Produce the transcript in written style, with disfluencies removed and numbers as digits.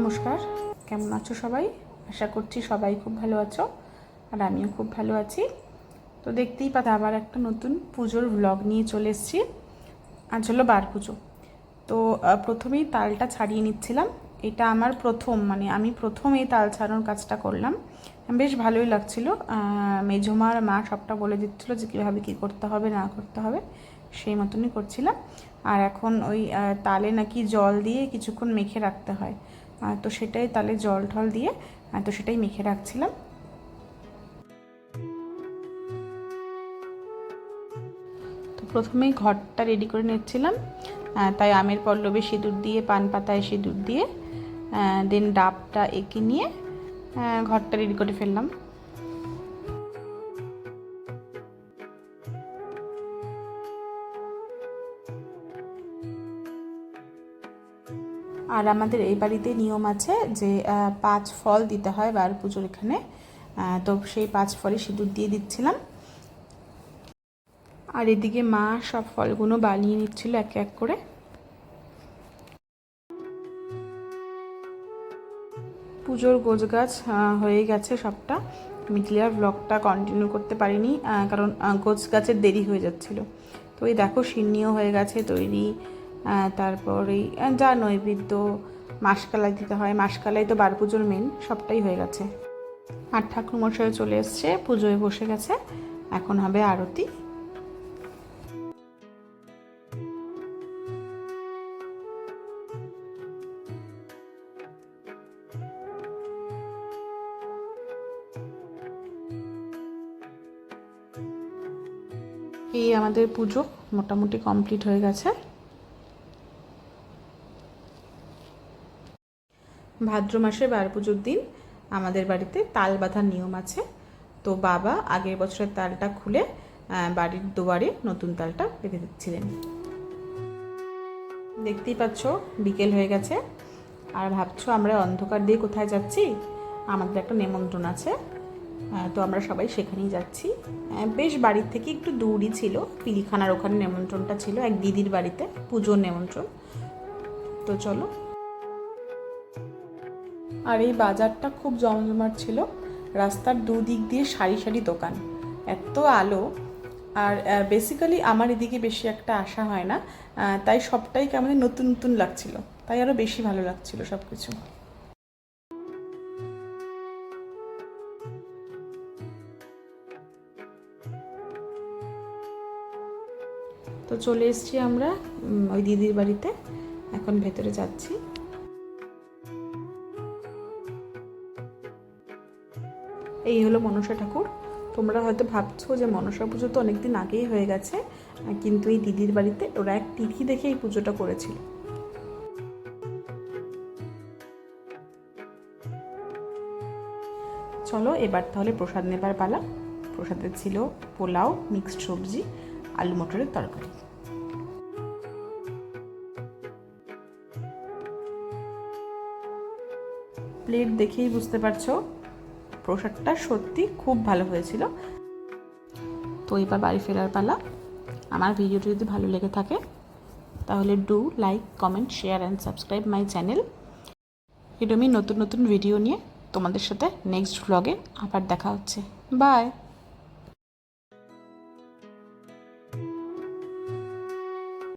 নমস্কার, কেমন আছো সবাই? আশা করছি সবাই খুব ভালো আছো, আর আমিও খুব ভালো আছি। তো দেখতেই পাচ্ছ আবার একটা নতুন পুজোর ভ্লগ নিয়ে চলে এসেছি। আজ হলো বার পুজো। তো প্রথমেই তালটা ছাড়িয়ে নিচ্ছিলাম। এটা আমার আমি প্রথম এই তাল ছাড়ানোর কাজটা করলাম। বেশ ভালোই লাগছিল। মেঝোমার মা সবটা বলে দিচ্ছিলো যে কীভাবে কী করতে হবে না করতে হবে, সেই মতনই করছিলাম। আর এখন ওই তালে নাকি জল দিয়ে কিছুক্ষণ মেখে রাখতে হয়, তো সেটাই তালে জল ঠল দিয়ে তো সেটাই মেখে রাখছিলাম। তো প্রথমেই ঘরটা রেডি করে নিচ্ছিলাম, তাই আমের পল্লবে সিঁদুর দিয়ে, পান পাতায় সিঁদুর দিয়ে দেন ডাবটা এঁকে নিয়ে ঘরটা রেডি করে ফেললাম। আর আমাদের এই বাড়িতে নিয়ম আছে যে 5 ফল দিতে হয় বার পুজোর এখানে। তো সেই 5 ফলে সিঁদুর দিয়ে দিচ্ছিলাম। আর এদিকে মা সব ফলগুলো বানিয়ে নিচ্ছিল এক এক করে। পুজোর গোছগাছ হয়ে গেছে সবটা। আমি ক্লিয়ার ব্লগটা কন্টিনিউ করতে পারিনি, কারণ গোছগাছের দেরি হয়ে যাচ্ছিলো। তো এই দেখো সিন্নিও হয়ে গেছে তৈরি। তারপর এই যা নৈবেদ্য, মাসকালাই দিতে হয়, মাসকালাই তো বার পুজোর মেন, সবটাই হয়ে গেছে। আর ঠাকুরমশাই চলে এসছে, পুজোয় বসে গেছে, এখন হবে আরতি। এই আমাদের পুজো মোটামুটি কমপ্লিট হয়ে গেছে। ভাদ্র মাসে বার পুজোর দিন আমাদের বাড়িতে তাল বাঁধার নিয়ম আছে। তো বাবা আগের বছরের তালটা খুলে বাড়ির দুয়ারে নতুন তালটা বেঁধে দিচ্ছিলেন। দেখতেই পাচ্ছ বিকেল হয়ে গেছে, আর ভাবছো আমরা অন্ধকার দিয়ে কোথায় যাচ্ছি? আমাদের একটা নেমন্ত্রণ আছে, তো আমরা সবাই সেখানেই যাচ্ছি। বেশ বাড়ির থেকে একটু দূরই ছিল, পিলখানার ওখানে নেমন্ত্রণটা ছিল, এক দিদির বাড়িতে পুজোর নেমন্ত্রণ। তো চলো। আর এই বাজারটা খুব জমজমাট ছিল, রাস্তার দুদিক দিয়ে সারি সারি দোকান, এত আলো। আর বেসিক্যালি আমার এদিকে বেশি একটা আসা হয় না, তাই সবটাই কেমন নতুন নতুন লাগছিল, তাই আরও বেশি ভালো লাগছিল সব কিছু। তো চলে এসেছি আমরা ওই দিদির বাড়িতে, এখন ভেতরে যাচ্ছি। এই হলো মনসা ঠাকুর। তোমরা হয়তো ভাবছো যে মনসা পুজো তো অনেকদিন আগেই হয়ে গেছে, কিন্তু এই দিদির বাড়িতে ওরা এক তিথি দেখে এই পুজোটা করেছিল। চলো এবার তাহলে প্রসাদ নেবার পালা। প্রসাদে ছিল পোলাও, মিক্সড সবজি, আলু মটরের তরকারি। প্লেট দেখেই বুঝতে পারছো প্রসাদটা সত্যি খুব ভালো হয়েছিল। তো এবার বাড়ি ফেরার পালা। আমার ভিডিওটি যদি ভালো লেগে থাকে তাহলে do like, comment, share and subscribe my channel. এরকমই নতুন নতুন ভিডিও নিয়ে তোমাদের সাথে নেক্সট ভ্লগে আবার দেখা হচ্ছে। বাই।